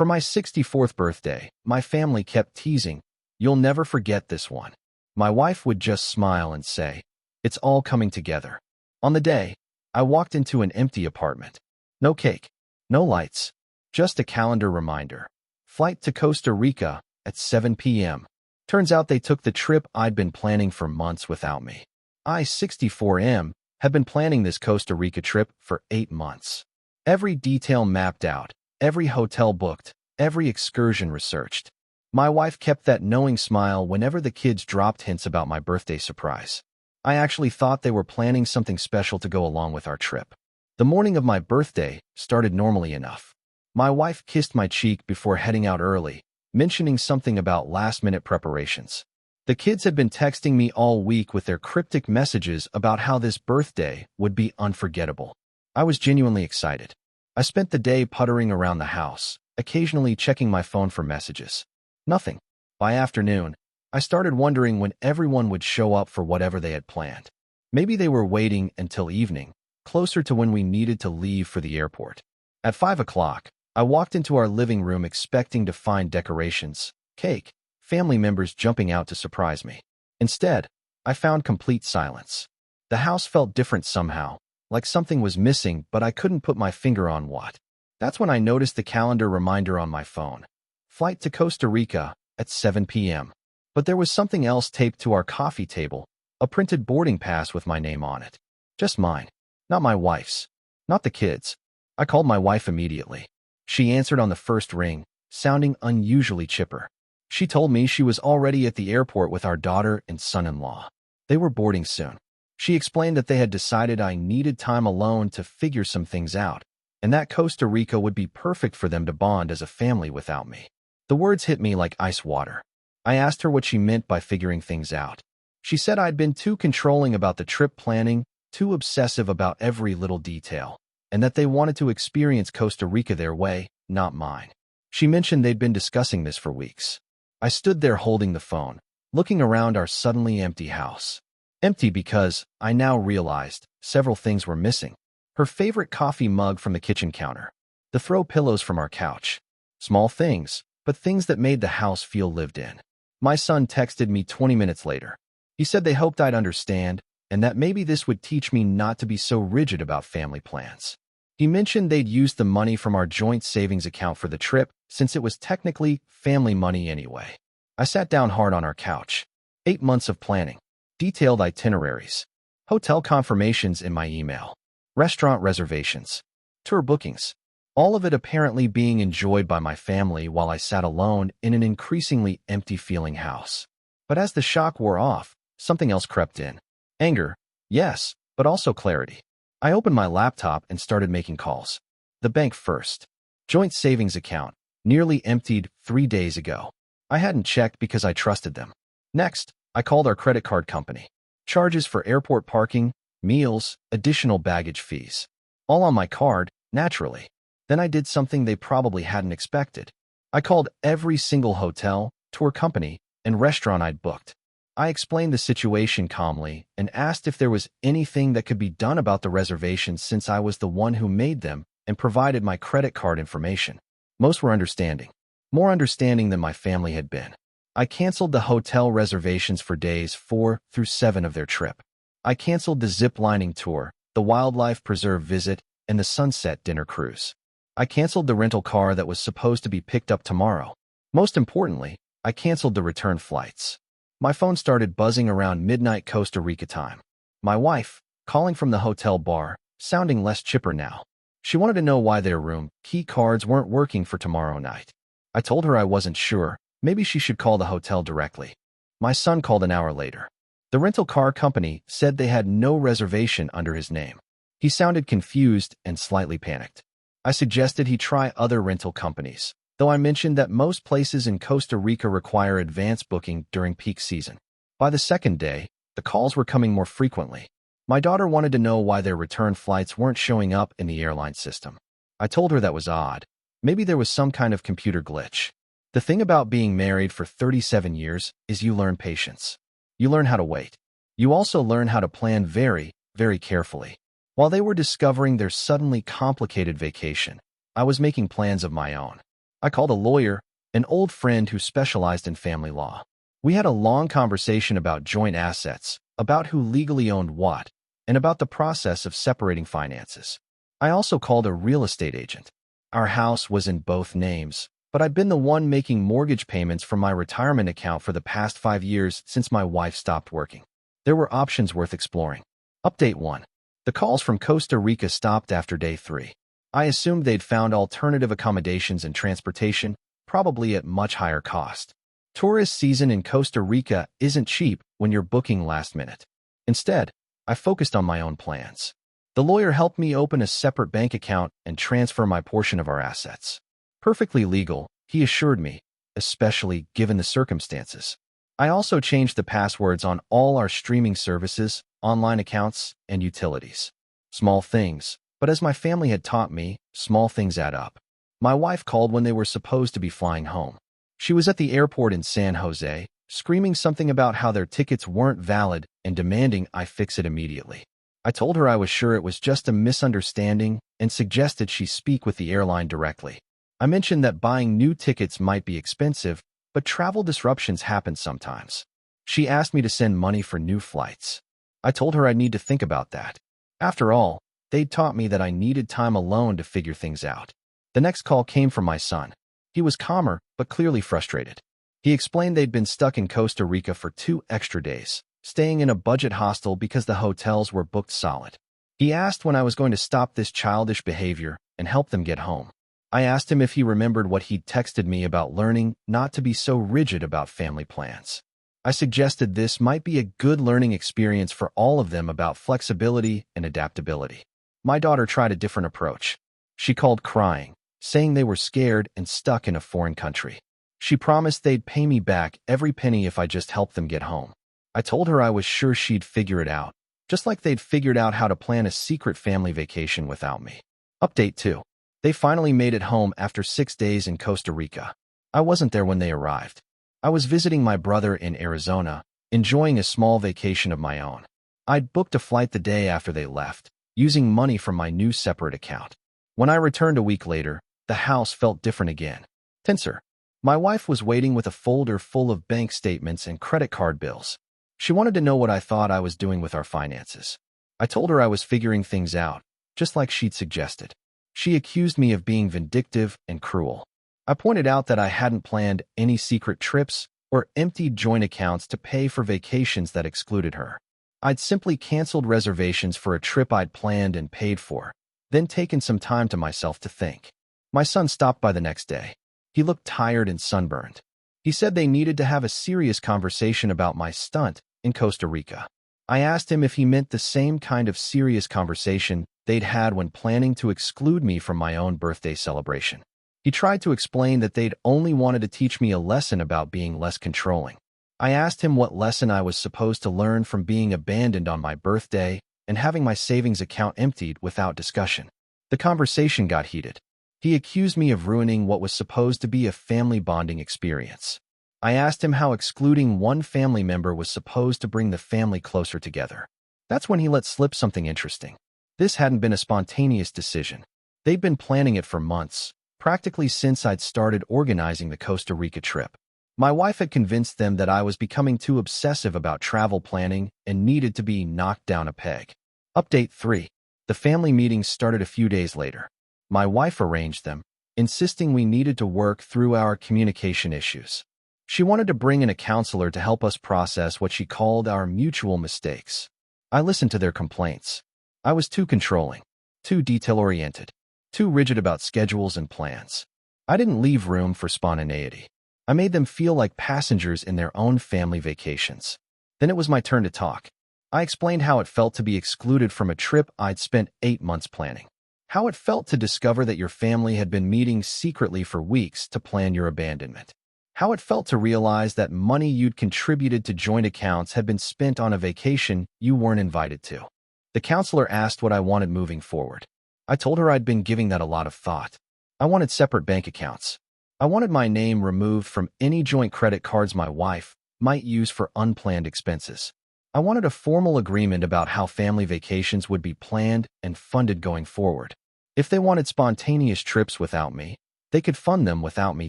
For my 64th birthday, my family kept teasing, "You'll never forget this one." My wife would just smile and say, "It's all coming together." On the day, I walked into an empty apartment. No cake, no lights, just a calendar reminder. Flight to Costa Rica at 7 p.m. Turns out they took the trip I'd been planning for months without me. I, 64M, had been planning this Costa Rica trip for 8 months. Every detail mapped out, every hotel booked, every excursion researched. My wife kept that knowing smile whenever the kids dropped hints about my birthday surprise. I actually thought they were planning something special to go along with our trip. The morning of my birthday started normally enough. My wife kissed my cheek before heading out early, mentioning something about last-minute preparations. The kids had been texting me all week with their cryptic messages about how this birthday would be unforgettable. I was genuinely excited. I spent the day puttering around the house, occasionally checking my phone for messages. Nothing. By afternoon, I started wondering when everyone would show up for whatever they had planned. Maybe they were waiting until evening, closer to when we needed to leave for the airport. At 5 o'clock, I walked into our living room expecting to find decorations, cake, family members jumping out to surprise me. Instead, I found complete silence. The house felt different somehow, like something was missing, but I couldn't put my finger on what. That's when I noticed the calendar reminder on my phone. Flight to Costa Rica at 7 p.m. But there was something else taped to our coffee table, a printed boarding pass with my name on it. Just mine, not my wife's, not the kids'. I called my wife immediately. She answered on the first ring, sounding unusually chipper. She told me she was already at the airport with our daughter and son-in-law. They were boarding soon. She explained that they had decided I needed time alone to figure some things out, and that Costa Rica would be perfect for them to bond as a family without me. The words hit me like ice water. I asked her what she meant by figuring things out. She said I'd been too controlling about the trip planning, too obsessive about every little detail, and that they wanted to experience Costa Rica their way, not mine. She mentioned they'd been discussing this for weeks. I stood there holding the phone, looking around our suddenly empty house. Empty because, I now realized, several things were missing. Her favorite coffee mug from the kitchen counter. The throw pillows from our couch. Small things, but things that made the house feel lived in. My son texted me 20 minutes later. He said they hoped I'd understand, and that maybe this would teach me not to be so rigid about family plans. He mentioned they'd used the money from our joint savings account for the trip, since it was technically family money anyway. I sat down hard on our couch. 8 months of planning. Detailed itineraries. Hotel confirmations in my email. Restaurant reservations. Tour bookings. All of it apparently being enjoyed by my family while I sat alone in an increasingly empty-feeling house. But as the shock wore off, something else crept in. Anger, yes, but also clarity. I opened my laptop and started making calls. The bank first. Joint savings account, nearly emptied 3 days ago. I hadn't checked because I trusted them. Next, I called our credit card company. Charges for airport parking, meals, additional baggage fees. All on my card, naturally. Then I did something they probably hadn't expected. I called every single hotel, tour company, and restaurant I'd booked. I explained the situation calmly and asked if there was anything that could be done about the reservations since I was the one who made them and provided my credit card information. Most were understanding. More understanding than my family had been. I canceled the hotel reservations for days 4 through 7 of their trip. I canceled the zip-lining tour, the wildlife preserve visit, and the sunset dinner cruise. I canceled the rental car that was supposed to be picked up tomorrow. Most importantly, I canceled the return flights. My phone started buzzing around midnight Costa Rica time. My wife, calling from the hotel bar, sounding less chipper now. She wanted to know why their room key cards weren't working for tomorrow night. I told her I wasn't sure. Maybe she should call the hotel directly. My son called an hour later. The rental car company said they had no reservation under his name. He sounded confused and slightly panicked. I suggested he try other rental companies, though I mentioned that most places in Costa Rica require advance booking during peak season. By the second day, the calls were coming more frequently. My daughter wanted to know why their return flights weren't showing up in the airline system. I told her that was odd. Maybe there was some kind of computer glitch. The thing about being married for 37 years is you learn patience. You learn how to wait. You also learn how to plan very, very carefully. While they were discovering their suddenly complicated vacation, I was making plans of my own. I called a lawyer, an old friend who specialized in family law. We had a long conversation about joint assets, about who legally owned what, and about the process of separating finances. I also called a real estate agent. Our house was in both names, but I'd been the one making mortgage payments from my retirement account for the past 5 years since my wife stopped working. There were options worth exploring. Update 1. The calls from Costa Rica stopped after day 3. I assumed they'd found alternative accommodations and transportation, probably at much higher cost. Tourist season in Costa Rica isn't cheap when you're booking last minute. Instead, I focused on my own plans. The lawyer helped me open a separate bank account and transfer my portion of our assets. Perfectly legal, he assured me, especially given the circumstances. I also changed the passwords on all our streaming services, online accounts, and utilities. Small things, but as my family had taught me, small things add up. My wife called when they were supposed to be flying home. She was at the airport in San Jose, screaming something about how their tickets weren't valid and demanding I fix it immediately. I told her I was sure it was just a misunderstanding and suggested she speak with the airline directly. I mentioned that buying new tickets might be expensive, but travel disruptions happen sometimes. She asked me to send money for new flights. I told her I'd need to think about that. After all, they'd taught me that I needed time alone to figure things out. The next call came from my son. He was calmer, but clearly frustrated. He explained they'd been stuck in Costa Rica for 2 extra days, staying in a budget hostel because the hotels were booked solid. He asked when I was going to stop this childish behavior and help them get home. I asked him if he remembered what he'd texted me about learning not to be so rigid about family plans. I suggested this might be a good learning experience for all of them about flexibility and adaptability. My daughter tried a different approach. She called crying, saying they were scared and stuck in a foreign country. She promised they'd pay me back every penny if I just helped them get home. I told her I was sure she'd figure it out, just like they'd figured out how to plan a secret family vacation without me. Update 2. They finally made it home after 6 days in Costa Rica. I wasn't there when they arrived. I was visiting my brother in Arizona, enjoying a small vacation of my own. I'd booked a flight the day after they left, using money from my new separate account. When I returned a week later, the house felt different again. Tenser. My wife was waiting with a folder full of bank statements and credit card bills. She wanted to know what I thought I was doing with our finances. I told her I was figuring things out, just like she'd suggested. She accused me of being vindictive and cruel. I pointed out that I hadn't planned any secret trips or emptied joint accounts to pay for vacations that excluded her. I'd simply canceled reservations for a trip I'd planned and paid for, then taken some time to myself to think. My son stopped by the next day. He looked tired and sunburned. He said they needed to have a serious conversation about my stunt in Costa Rica. I asked him if he meant the same kind of serious conversation they'd had when planning to exclude me from my own birthday celebration. He tried to explain that they'd only wanted to teach me a lesson about being less controlling. I asked him what lesson I was supposed to learn from being abandoned on my birthday and having my savings account emptied without discussion. The conversation got heated. He accused me of ruining what was supposed to be a family bonding experience. I asked him how excluding one family member was supposed to bring the family closer together. That's when he let slip something interesting. This hadn't been a spontaneous decision. They'd been planning it for months, practically since I'd started organizing the Costa Rica trip. My wife had convinced them that I was becoming too obsessive about travel planning and needed to be knocked down a peg. Update 3. The family meetings started a few days later. My wife arranged them, insisting we needed to work through our communication issues. She wanted to bring in a counselor to help us process what she called our mutual mistakes. I listened to their complaints. I was too controlling, too detail-oriented, too rigid about schedules and plans. I didn't leave room for spontaneity. I made them feel like passengers in their own family vacations. Then it was my turn to talk. I explained how it felt to be excluded from a trip I'd spent 8 months planning. How it felt to discover that your family had been meeting secretly for weeks to plan your abandonment. How it felt to realize that money you'd contributed to joint accounts had been spent on a vacation you weren't invited to. The counselor asked what I wanted moving forward. I told her I'd been giving that a lot of thought. I wanted separate bank accounts. I wanted my name removed from any joint credit cards my wife might use for unplanned expenses. I wanted a formal agreement about how family vacations would be planned and funded going forward. If they wanted spontaneous trips without me, They could fund them without me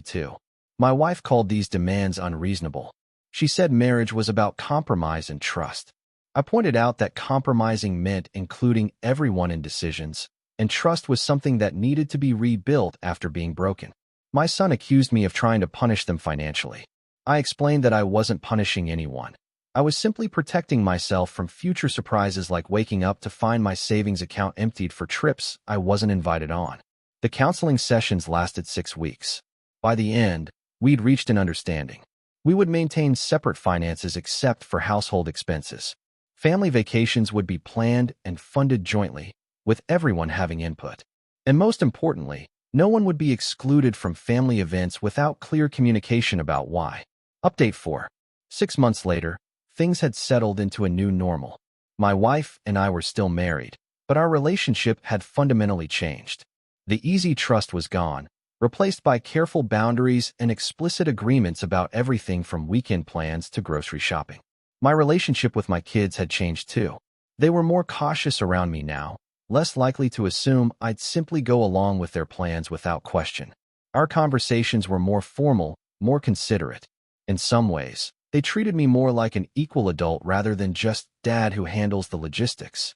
too. My wife called these demands unreasonable. She said marriage was about compromise and trust. I pointed out that compromising meant including everyone in decisions, and trust was something that needed to be rebuilt after being broken. My son accused me of trying to punish them financially. I explained that I wasn't punishing anyone. I was simply protecting myself from future surprises like waking up to find my savings account emptied for trips I wasn't invited on. The counseling sessions lasted 6 weeks. By the end, we'd reached an understanding. We would maintain separate finances except for household expenses. Family vacations would be planned and funded jointly, with everyone having input. And most importantly, no one would be excluded from family events without clear communication about why. Update 4. 6 months later, things had settled into a new normal. My wife and I were still married, but our relationship had fundamentally changed. The easy trust was gone, replaced by careful boundaries and explicit agreements about everything from weekend plans to grocery shopping. My relationship with my kids had changed too. They were more cautious around me now, less likely to assume I'd simply go along with their plans without question. Our conversations were more formal, more considerate. In some ways, they treated me more like an equal adult rather than just dad who handles the logistics.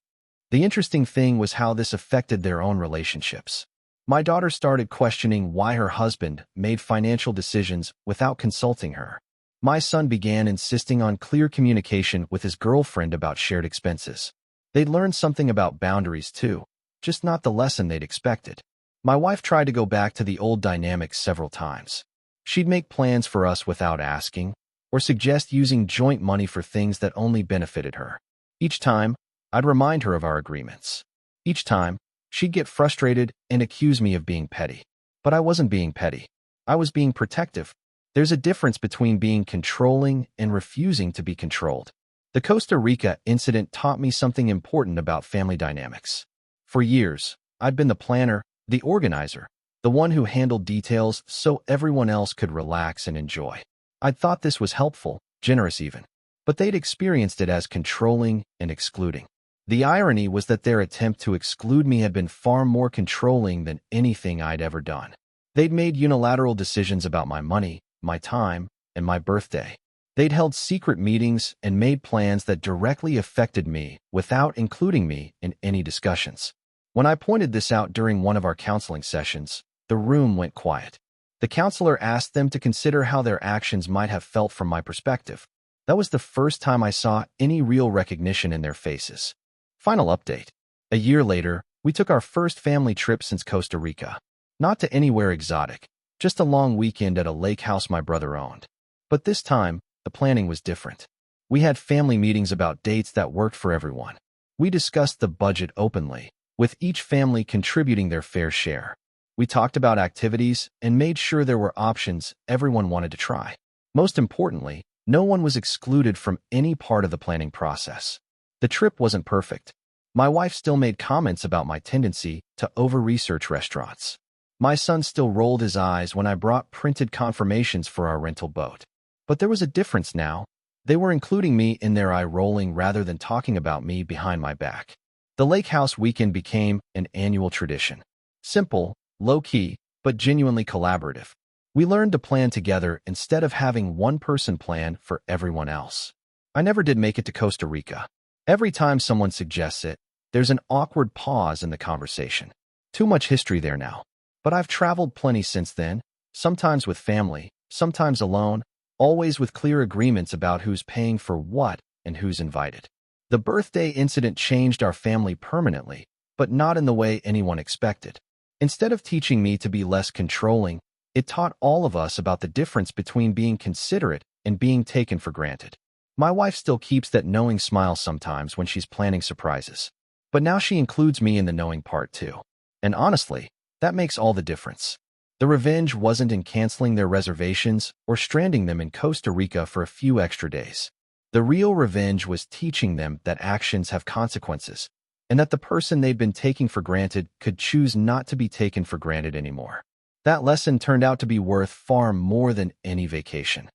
The interesting thing was how this affected their own relationships. My daughter started questioning why her husband made financial decisions without consulting her. My son began insisting on clear communication with his girlfriend about shared expenses. They'd learned something about boundaries too, just not the lesson they'd expected. My wife tried to go back to the old dynamics several times. She'd make plans for us without asking, or suggest using joint money for things that only benefited her. Each time, I'd remind her of our agreements. Each time, she'd get frustrated and accuse me of being petty. But I wasn't being petty. I was being protective. There's a difference between being controlling and refusing to be controlled. The Costa Rica incident taught me something important about family dynamics. For years, I'd been the planner, the organizer, the one who handled details so everyone else could relax and enjoy. I'd thought this was helpful, generous even, but they'd experienced it as controlling and excluding. The irony was that their attempt to exclude me had been far more controlling than anything I'd ever done. They'd made unilateral decisions about my money, my time, and my birthday. They'd held secret meetings and made plans that directly affected me without including me in any discussions. When I pointed this out during one of our counseling sessions, the room went quiet. The counselor asked them to consider how their actions might have felt from my perspective. That was the first time I saw any real recognition in their faces. Final update. A year later, we took our first family trip since Costa Rica. Not to anywhere exotic, just a long weekend at a lake house my brother owned. But this time, the planning was different. We had family meetings about dates that worked for everyone. We discussed the budget openly, with each family contributing their fair share. We talked about activities and made sure there were options everyone wanted to try. Most importantly, no one was excluded from any part of the planning process. The trip wasn't perfect. My wife still made comments about my tendency to over-research restaurants. My son still rolled his eyes when I brought printed confirmations for our rental boat. But there was a difference now. They were including me in their eye-rolling rather than talking about me behind my back. The lake house weekend became an annual tradition. Simple, low-key, but genuinely collaborative. We learned to plan together instead of having one person plan for everyone else. I never did make it to Costa Rica. Every time someone suggests it, there's an awkward pause in the conversation. Too much history there now. But I've traveled plenty since then, sometimes with family, sometimes alone, always with clear agreements about who's paying for what and who's invited. The birthday incident changed our family permanently, but not in the way anyone expected. Instead of teaching me to be less controlling, it taught all of us about the difference between being considerate and being taken for granted. My wife still keeps that knowing smile sometimes when she's planning surprises. But now she includes me in the knowing part too. And honestly, that makes all the difference. The revenge wasn't in canceling their reservations or stranding them in Costa Rica for a few extra days. The real revenge was teaching them that actions have consequences, and that the person they'd been taking for granted could choose not to be taken for granted anymore. That lesson turned out to be worth far more than any vacation.